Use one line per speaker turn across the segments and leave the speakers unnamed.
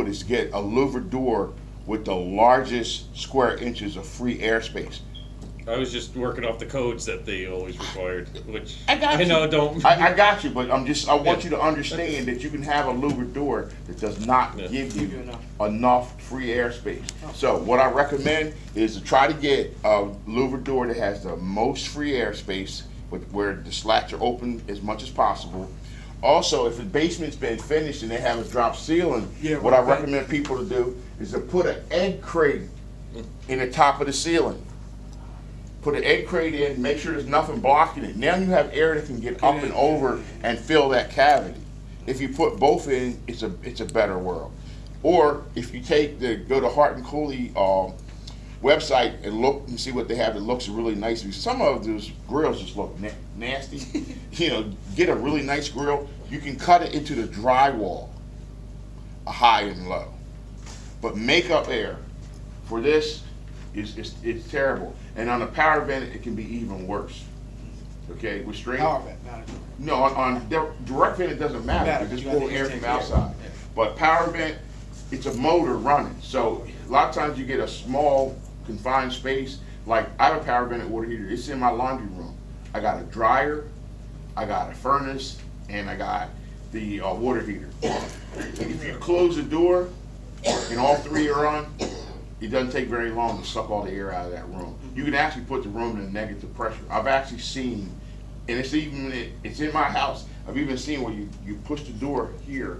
is get a louvered door with the largest square inches of free airspace.
I was just working off the codes that they always required, which
I got you.
know don't.
I got you, but I want you to understand that you can have a louvered door that does not give you enough free airspace. So what I recommend is to try to get a louvered door that has the most free airspace, where the slats are open as much as possible. Also, if the basement's been finished and they have a drop ceiling, what I recommend people to do is to put an egg crate in the top of the ceiling. Put an egg crate in, make sure there's nothing blocking it. Now you have air that can get up and over and fill that cavity. If you put both in, it's a better world. Or if you go to Hart and Cooley website and look and see what they have that looks really nice. Some of those grills just look nasty. Get a really nice grill. You can cut it into the drywall, a high and low. But makeup air for this is terrible. And on a power vent, it can be even worse. Okay, with straight
Power vent, not a
no, on direct vent it doesn't matter. You just pull air from outside.
Yeah.
But power vent, it's a motor running. So a lot of times you get a small confined space. Like I have a power vented water heater. It's in my laundry room. I got a dryer, I got a furnace, and I got the water heater. If you close the door and all three are on, it doesn't take very long to suck all the air out of that room. You can actually put the room in a negative pressure. I've actually seen, and it's in my house, I've even seen where you push the door here,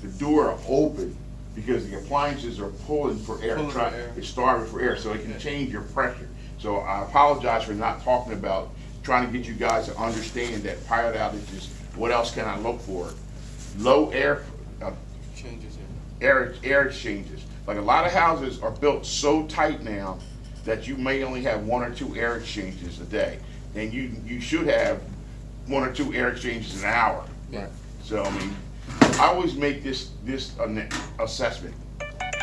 the door will open because the appliances are pulling for air. It's starving for air, so it can change your pressure. So I apologize for not talking about trying to get you guys to understand that pilot outages, what else can I look for? Low air
changes.
Air exchanges. Like a lot of houses are built so tight now that you may only have one or two air exchanges a day, and you should have one or two air exchanges an hour.
Right.
So I mean, I always make this assessment.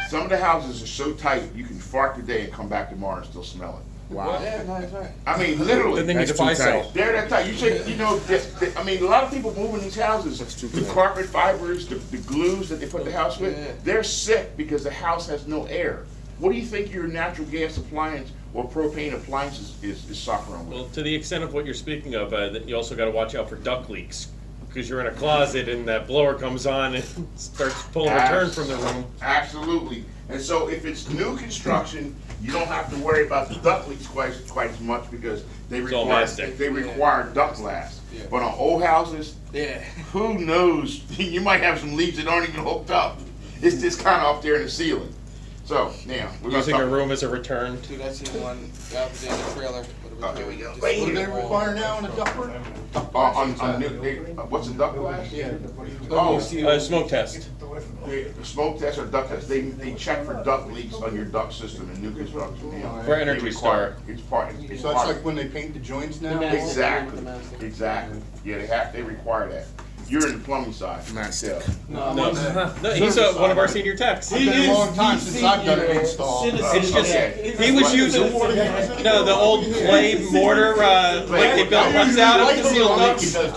Some of the houses are so tight you can fart today and come back tomorrow and still smell it.
Wow. Yeah, no, that's right.
I mean, literally.
Then they need to buy some.
They're that tight. You should, I mean, a lot of people move in these houses. The carpet fibers, the glues that they put the house with, they're sick because the house has no air. What do you think your natural gas appliance or propane appliance is suffering with?
Well, to the extent of what you're speaking of, you also got to watch out for duct leaks. Because you're in a closet and that blower comes on and starts pulling return from the room.
Absolutely. And so if it's new construction, you don't have to worry about the duct leaks quite as much because they require duct glass. Yeah. But on old houses, who knows? You might have some leaks that aren't even hooked up. It's just kind of up there in the ceiling. So now we're
using a room as a return.
Dude, that's the one out there in the trailer.
Here we go.
What do they require now on a ductwork?
What's a duct glass?
Yeah.
Smoke test.
The smoke test or duct test, they check for duct leaks on your duct system in new construction.
For Energy Star.
It's part.
So that's like when they paint the joints now?
Exactly. Yeah, they require that. You're in the plumbing side.
No, he's one of our senior techs.
It's been a long time since I've done an install.
It's just, he was using, the old clay mortar, like they built runs out of the sealed ducts.
The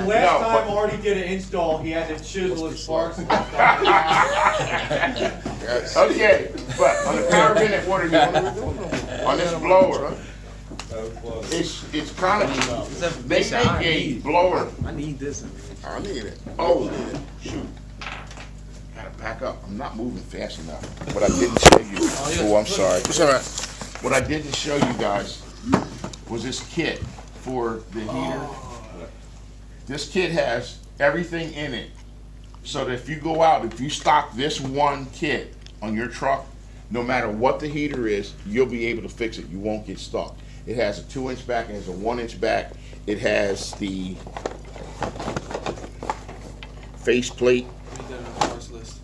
last time Artie did an install, he had to chisel his sparks.
Okay, but on the power vented water heater, on this blower, it's kind of, they make a blower.
I need this.
I need it. Oh, shoot. Gotta back up. I'm not moving fast enough. What I didn't show you. Oh, I'm sorry. It's all right. What I didn't show you guys was this kit for the heater. This kit has everything in it. So that if you go out, if you stock this one kit on your truck, no matter what the heater is, you'll be able to fix it. You won't get stuck. It has a 2-inch back, it has a 1-inch back. It has the face plate.
We need that on our parts list.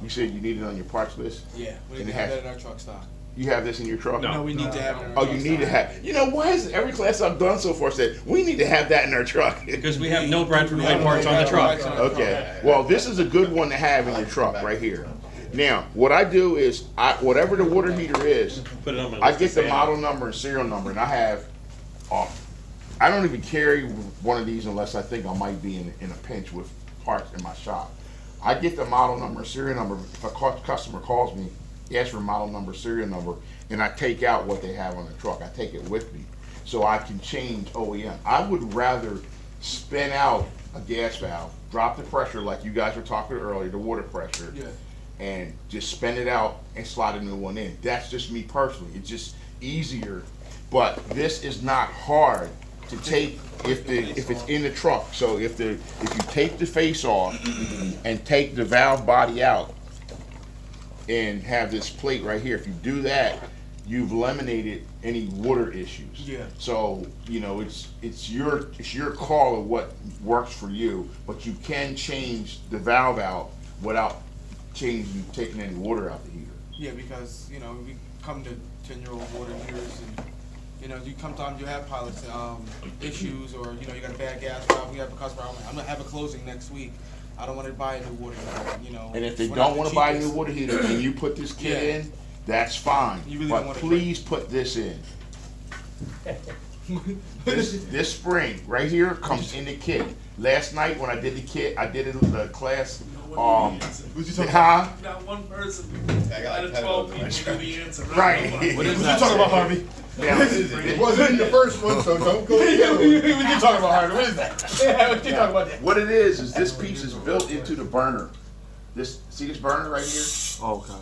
You said you need it on your parts list?
Yeah, we
And
need
it
to have
has-
that in our truck stock.
You have this in your truck?
No, we need to have it in our
Oh,
truck
you need to
stock.
have. Why is every class I've done so far said we need to have that in our truck?
Because we have no Bradford made parts on the truck.
Okay. Well, this is a good one to have in your truck right here. Now, what I do is, whatever the water heater is,
Put it on my
I
list
get
to
the
say.
model number and serial number, and I have. I don't even carry one of these unless I think I might be in a pinch with parts in my shop. I get the model number, serial number. If a customer calls me, asks for model number, serial number, and I take out what they have on the truck. I take it with me, so I can change OEM. I would rather spin out a gas valve, drop the pressure like you guys were talking earlier, the water pressure, and just spin it out and slide a new one in. That's just me personally. It's just easier, but this is not hard to take if it's in the truck. So if you take the face off and take the valve body out and have this plate right here, if you do that, you've eliminated any water issues.
Yeah.
So it's your call of what works for you, but you can change the valve out without taking any water out the heater.
Yeah, because, we come to 10-year-old water heaters and, sometimes you have pilots, issues or, you got a bad gas valve, we have a customer, I'm gonna have a closing next week. I don't wanna buy a new water heater,
And if they
we're
don't
not
wanna
the
buy a new
cheapest.
water heater and you put this kit
Yeah.
in, that's fine.
You really don't
But
wanna
please put this in. This spring right here comes in the kit. Last night when I did the kit, I did it in the class.
What you talking
Huh?
Not one person.
I
Out of 12 people knew the answer.
Right.
What you talking about, Harvey?
Yeah.
It wasn't in the first one, so don't go to the other one. What you talking about, Harvey? What is that? Yeah, what you talking about?
What it is this piece is built into the burner. See this burner right here?
Okay.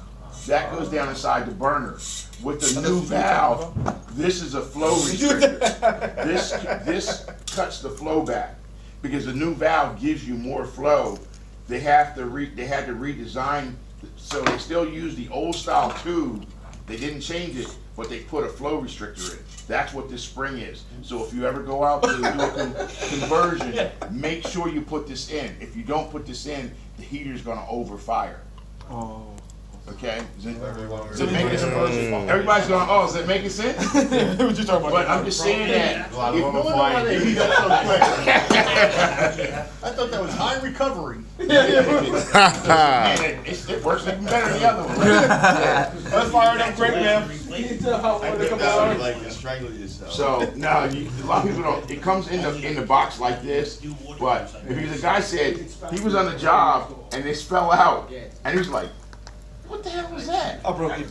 That goes down inside the burner. With the new valve, this is a flow restrictor. This cuts the flow back because the new valve gives you more flow. They had to redesign, so they still use the old style tube. They didn't change it, but they put a flow restrictor in. That's what this spring is. So if you ever go out to do a conversion, make sure you put this in. If you don't put this in, the heater's gonna overfire.
Oh.
Okay? Does it make sense? Everybody's going, oh, does it make sense?
What you talking about?
But I'm just saying that.
I thought that was high recovery.
Man, it works even better than the other one.
Let's fire it up quick, man.
So, no, a lot of people don't, it comes in the box like this, but because the guy said he was on the job and this fell out, and he was like, what the hell was that?
I broke it.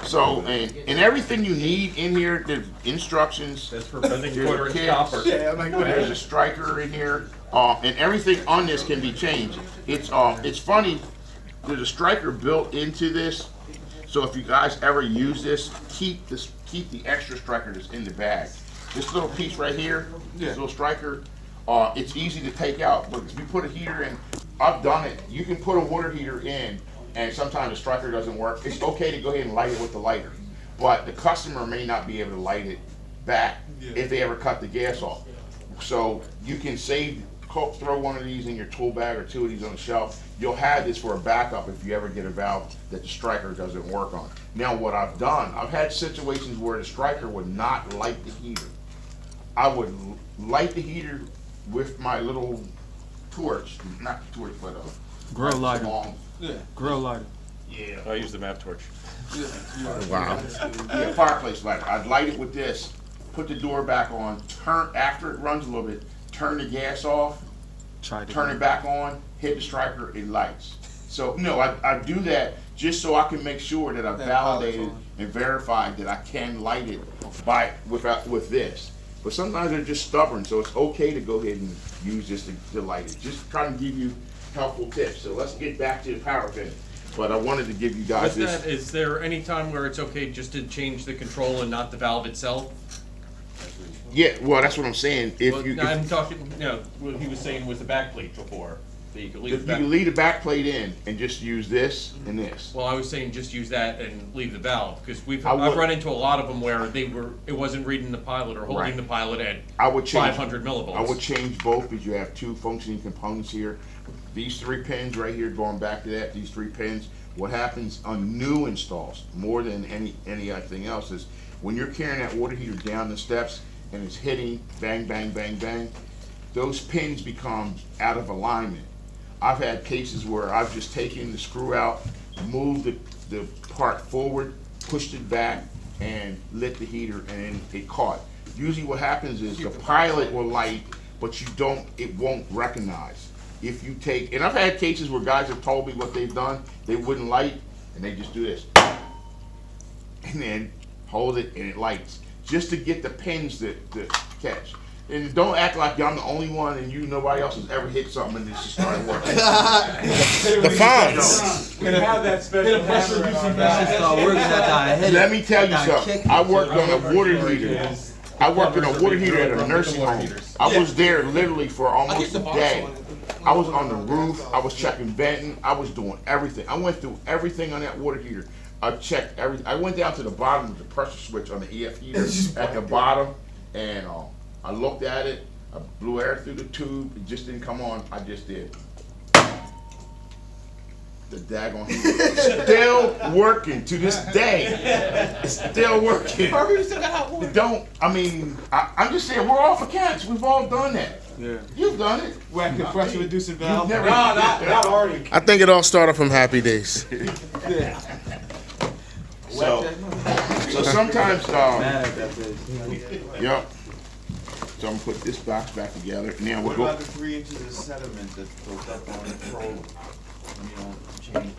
So, and everything you need in here, there's instructions.
That's for bending
There's a
quarter-inch
kit.
copper.
Yeah, I'm like, what
There's
is
a striker in here, and everything on this can be changed. It's funny, there's a striker built into this, so if you guys ever use this, keep the extra striker that's in the bag. This little piece right here, this little striker, it's easy to take out, but if you put a heater in, I've done it. You can put a water heater in, and sometimes the striker doesn't work. It's okay to go ahead and light it with the lighter, but the customer may not be able to light it back if they ever cut the gas off. So you can throw one of these in your tool bag or two of these on the shelf. You'll have this for a backup if you ever get a valve that the striker doesn't work on. Now what I've done, I've had situations where the striker would not light the heater. I would light the heater with my little torch, not torch, but
grill lighter.
long.
Grill lighter.
Yeah.
I use the map torch.
Wow. Yeah, fireplace lighter. I'd light it with this, put the door back on, turn, after it runs a little bit, turn the gas off, turn it back on, hit the striker, it lights. So, no, I do that just so I can make sure that I've validated and verified that I can light it with this. But sometimes they're just stubborn, so it's okay to go ahead and use this to light it. Just trying to give you helpful tips. So let's get back to the power pin. But I wanted to give you guys this.
Is there any time where it's okay just to change the control and not the valve itself?
Yeah, well, that's what I'm saying.
I'm talking, what he was saying was the back plate before. That you could leave
If
the
you
back.
can leave the back plate in and just use this and this.
Well, I was saying just use that and leave the valve, because
I would-
I've run into a lot of them where it wasn't reading the pilot or holding
Right.
the pilot at
I would change
500 millivolts.
I would change both because you have two functioning components here. These 3 pins right here, going back to that, these 3 pins. What happens on new installs, more than anything else, is when you're carrying that water heater down the steps and it's hitting bang, bang, bang, bang, those pins become out of alignment. I've had cases where I've just taken the screw out, moved the part forward, pushed it back, and lit the heater, and it caught. Usually what happens is the pilot will light, but it won't recognize. if you take, and I've had cases where guys have told me what they've done, they wouldn't light, and they just do this. And then hold it and it lights. Just to get the pins to catch. And don't act like I'm the only one and nobody else has ever hit something and this just started working.
The fonts.
We have that special hammer in our bag.
Let me tell you something. I worked on a water heater. I worked on a water heater at a nursing home. I was there literally for almost a day. I was on the roof. I was checking venting. I was doing everything. I went through everything on that water heater. I checked everything. I went down to the bottom of the pressure switch on the EF heater at the bottom, and I looked at it. I blew air through the tube. It just didn't come on. I just did. The daggone heater. Still working to this day. It's still working.
Harvey, you still got hot water.
I'm just saying, we're all for cats. We've all done that.
Yeah.
You've done it.
Whack the pressure reducing valve.
Never-
Not Artie.
I think it all started from Happy Days.
So sometimes, yep. So I'm gonna put this box back together. Now we'll
What
go.
about the 3 inches of sediment that's built up on the probe? You know, change